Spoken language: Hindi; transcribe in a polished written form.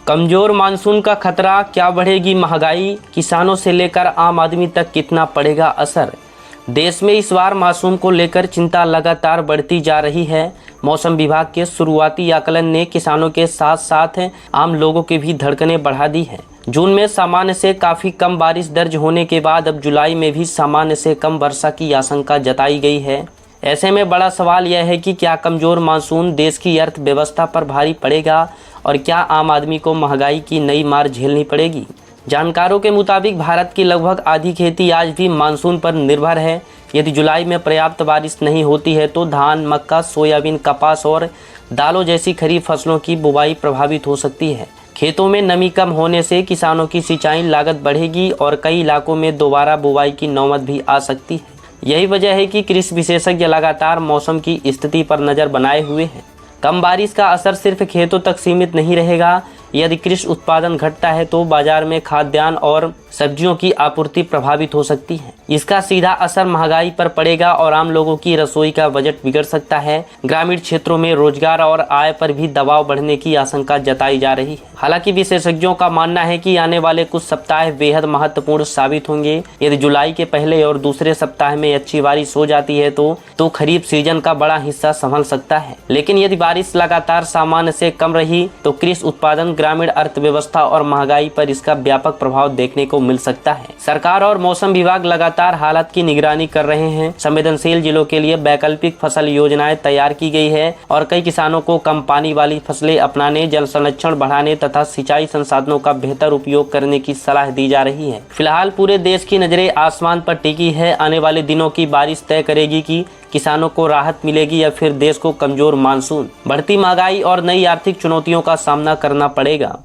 कमजोर मानसून का खतरा, क्या बढ़ेगी महंगाई, किसानों से लेकर आम आदमी तक कितना पड़ेगा असर। देश में इस बार मानसून को लेकर चिंता लगातार बढ़ती जा रही है। मौसम विभाग के शुरुआती आकलन ने किसानों के साथ साथ आम लोगों की भी धड़कनें बढ़ा दी है। जून में सामान्य से काफ़ी कम बारिश दर्ज होने के बाद अब जुलाई में भी सामान्य से कम वर्षा की आशंका जताई गई है। ऐसे में बड़ा सवाल यह है कि क्या कमज़ोर मानसून देश की अर्थव्यवस्था पर भारी पड़ेगा और क्या आम आदमी को महंगाई की नई मार झेलनी पड़ेगी। जानकारों के मुताबिक भारत की लगभग आधी खेती आज भी मानसून पर निर्भर है। यदि जुलाई में पर्याप्त बारिश नहीं होती है तो धान, मक्का, सोयाबीन, कपास और दालों जैसी खरीफ फसलों की बुवाई प्रभावित हो सकती है। खेतों में नमी कम होने से किसानों की सिंचाई लागत बढ़ेगी और कई इलाकों में दोबारा बुवाई की नौबत भी आ सकती है। यही वजह है कि कृषि विशेषज्ञ लगातार मौसम की स्थिति पर नज़र बनाए हुए हैं। कम बारिश का असर सिर्फ खेतों तक सीमित नहीं रहेगा। यदि कृषि उत्पादन घटता है तो बाजार में खाद्यान्न और सब्जियों की आपूर्ति प्रभावित हो सकती है। इसका सीधा असर महंगाई पर पड़ेगा और आम लोगों की रसोई का बजट बिगड़ सकता है। ग्रामीण क्षेत्रों में रोजगार और आय पर भी दबाव बढ़ने की आशंका जताई जा रही है। हालांकि विशेषज्ञों का मानना है कि आने वाले कुछ सप्ताह बेहद महत्वपूर्ण साबित होंगे। यदि जुलाई के पहले और दूसरे सप्ताह में अच्छी बारिश हो जाती है तो खरीफ सीजन का बड़ा हिस्सा संभल सकता है। लेकिन यदि बारिश लगातार सामान्य से कम रही तो कृषि उत्पादन, ग्रामीण अर्थव्यवस्था और महंगाई पर इसका व्यापक प्रभाव देखने को मिल सकता है। सरकार और मौसम विभाग लगातार हालात की निगरानी कर रहे हैं। संवेदनशील जिलों के लिए वैकल्पिक फसल योजनाएं तैयार की गई है और कई किसानों को कम पानी वाली फसलें अपनाने, जल संरक्षण बढ़ाने तथा सिंचाई संसाधनों का बेहतर उपयोग करने की सलाह दी जा रही है। फिलहाल पूरे देश की नजरें आसमान पर टिकी है। आने वाले दिनों की बारिश तय करेगी कि किसानों को राहत मिलेगी या फिर देश को कमजोर मानसून, बढ़ती महंगाई और नई आर्थिक चुनौतियों का सामना करना पड़ेगा।